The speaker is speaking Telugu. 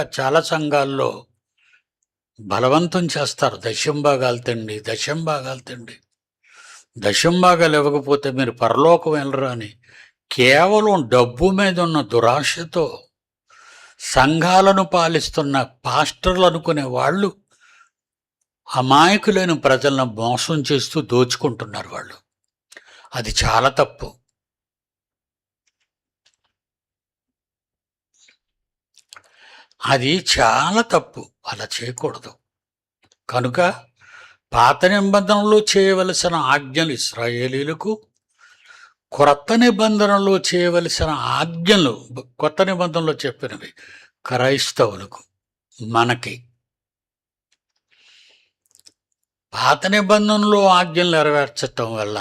చాలా సంఘాల్లో బలవంతం చేస్తారు. దశంభాగాలు తిండి, దశంభాగాలు తిండి. దశంభాగాలు ఇవ్వకపోతే మీరు పరలోకం వెళ్ళరు అని కేవలం డబ్బు మీద ఉన్న దురాశతో సంఘాలను పాలిస్తున్న పాస్టర్లు అనుకునే వాళ్ళు అమాయకులైన ప్రజలను మోసం చేస్తూ దోచుకుంటున్నారు వాళ్ళు. అది చాలా తప్పు. అది చాలా తప్పు. అలా చేయకూడదు. కనుక పాత నిబంధనలో చేయవలసిన ఆజ్ఞలు ఇశ్రాయేలీలకు, క్రొత్త నిబంధనలో చేయవలసిన ఆజ్ఞలు కొత్త నిబంధనలో చెప్పినవి క్రైస్తవులకు, మనకి. పాత నిబంధనలో ఆజ్ఞలు నెరవేర్చటం వల్ల